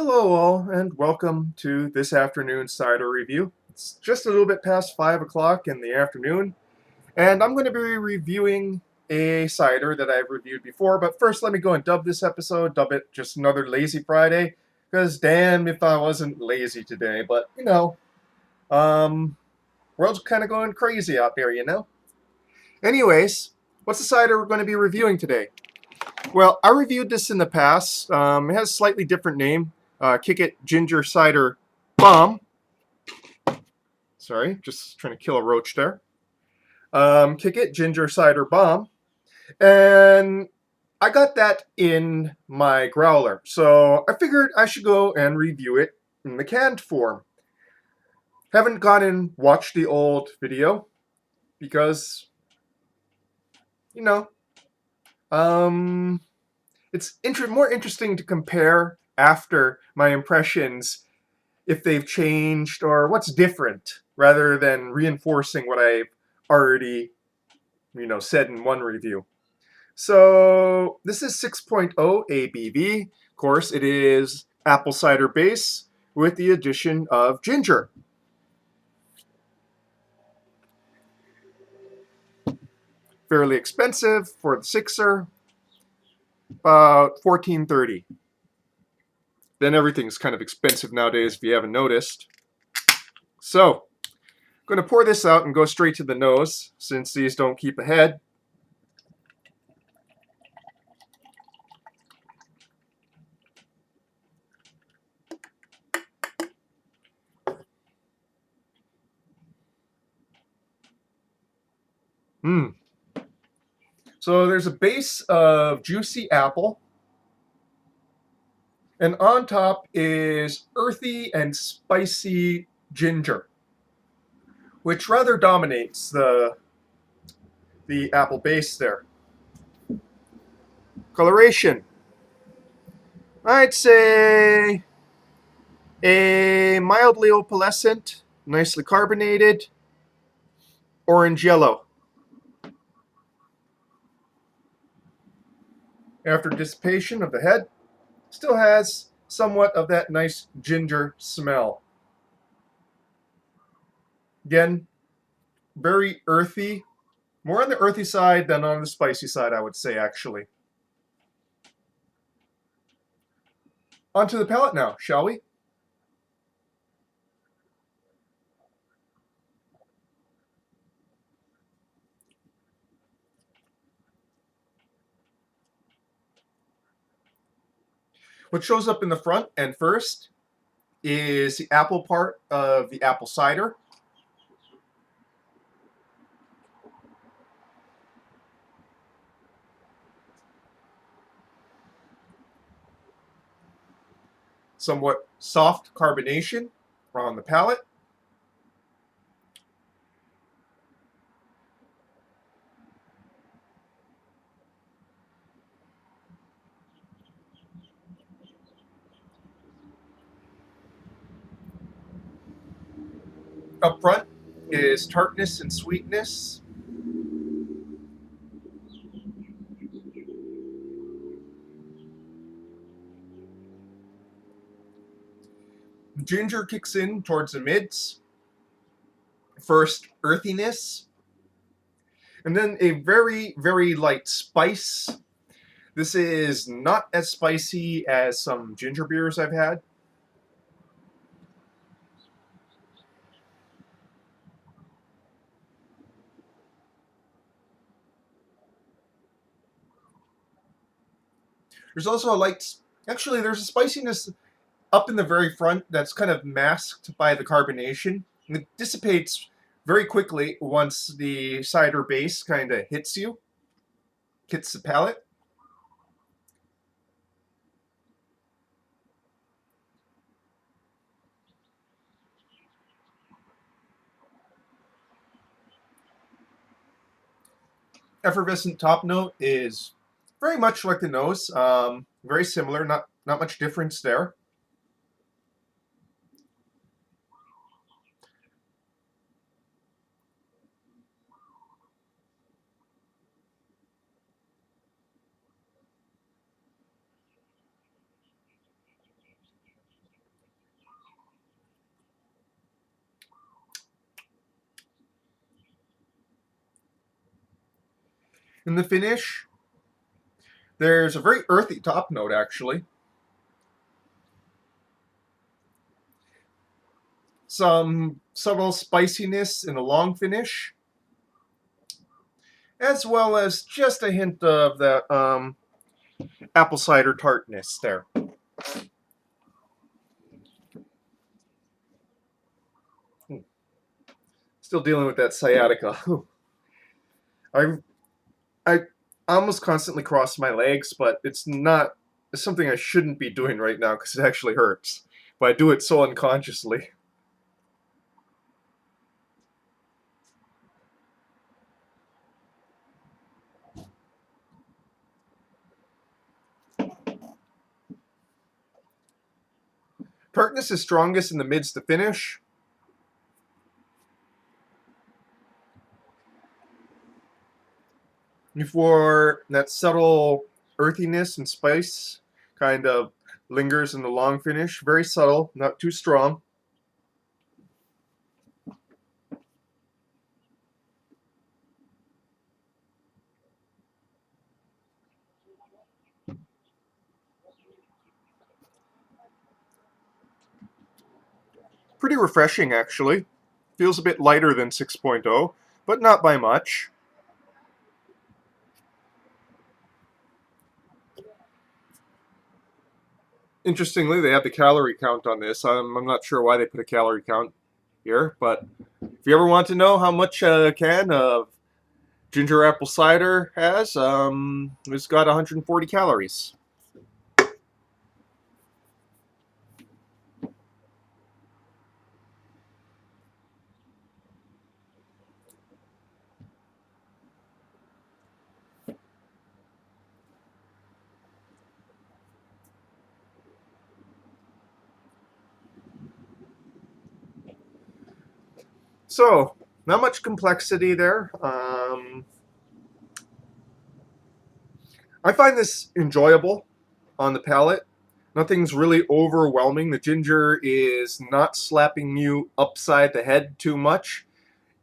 Hello all, and welcome to this afternoon's cider review. It's just a little bit past 5 o'clock in the afternoon, and I'm going to be reviewing a cider that I've reviewed before, but first let me go and dub it just another Lazy Friday, because damn if I wasn't lazy today, but um, world's kind of going crazy out there. Anyways, what's the cider we're going to be reviewing today? Well, I reviewed this in the past. It has a slightly different name. Kickit Ginger Cider Bomb. Sorry, just trying to kill a roach there. Kickit Ginger Cider Bomb. And I got that in my growler. So I figured I should go and review it in the canned form. Haven't gone and watched the old video because, you know, um, it's more interesting to compare after my impressions if they've changed or what's different rather than reinforcing what I've already, said in one review. So this is 6.0 ABV. Of course, it is apple cider base with the addition of ginger. Fairly expensive for the sixer, about $14.30. Then everything's kind of expensive nowadays if you haven't noticed. So, I'm going to pour this out and go straight to the nose since these don't keep ahead. Mmm. So there's a base of juicy apple, and on top is earthy and spicy ginger, which rather dominates the apple base there. Coloration, I'd say a mildly opalescent, nicely carbonated, orange yellow. After dissipation of the head, still has somewhat of that nice ginger smell. Again, very earthy, more on the earthy side than on the spicy side, I would say, actually. Onto the palate now, shall we? What shows up in the front and first is the apple part of the apple cider. Somewhat soft carbonation on the palate. Up front is tartness and sweetness. Ginger kicks in towards the mids. First, earthiness. And then a very, very light spice. This is not as spicy as some ginger beers I've had. There's also a light, actually, there's a spiciness up in the very front that's kind of masked by the carbonation. And it dissipates very quickly once the cider base kind of hits the palate. Effervescent top note is very much like the nose, very similar, not much difference there. In the finish, there's a very earthy top note, actually. Some subtle spiciness in a long finish, as well as just a hint of that apple cider tartness there. Still dealing with that sciatica. I I almost constantly cross my legs, but it's something I shouldn't be doing right now because it actually hurts. But I do it so unconsciously. Tartness is strongest in the mids to finish. Before that subtle earthiness and spice kind of lingers in the long finish. Very subtle, not too strong. Pretty refreshing, actually. Feels a bit lighter than 6.0, but not by much. Interestingly, they have the calorie count on this. I'm not sure why they put a calorie count here, but if you ever want to know how much a can of ginger apple cider has, it's got 140 calories. So, not much complexity there. I find this enjoyable on the palate. Nothing's really overwhelming. The ginger is not slapping you upside the head too much.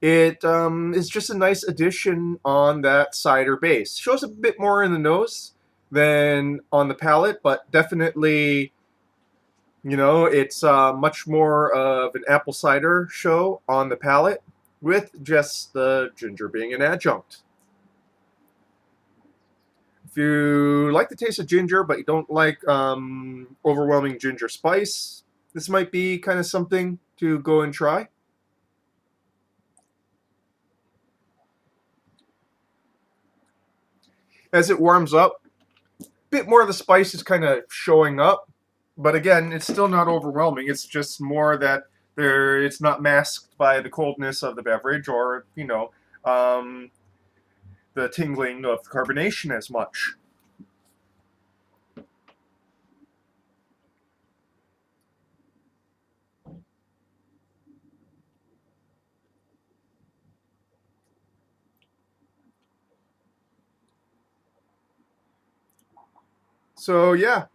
It is just a nice addition on that cider base. Shows a bit more in the nose than on the palate, but definitely, it's much more of an apple cider show on the palate with just the ginger being an adjunct. If you like the taste of ginger, but you don't like overwhelming ginger spice, this might be kind of something to go and try. As it warms up, a bit more of the spice is kind of showing up, but again, it's still not overwhelming. It's just more that it's not masked by the coldness of the beverage or the tingling of carbonation as much. So yeah,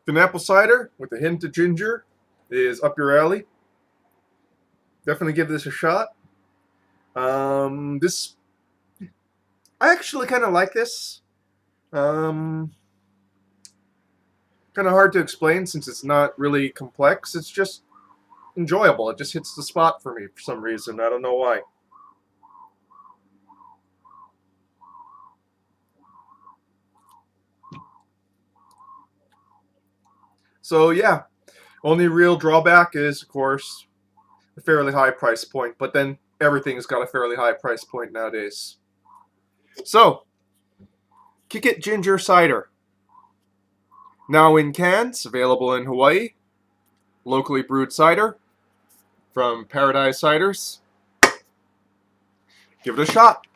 an apple cider with a hint of ginger is up your alley. Definitely give this a shot. This I actually kind of like this. Um, Kind of hard to explain since it's not really complex. It's just enjoyable. It just hits the spot for me for some reason. I don't know why. So yeah, only real drawback is, of course, a fairly high price point. But then everything's got a fairly high price point nowadays. So, Kickit Ginger Cider. Now in cans, available in Hawaii. Locally brewed cider from Paradise Ciders. Give it a shot.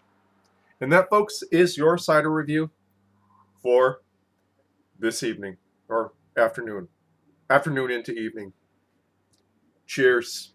And that, folks, is your cider review for this evening or afternoon. Afternoon into evening. Cheers.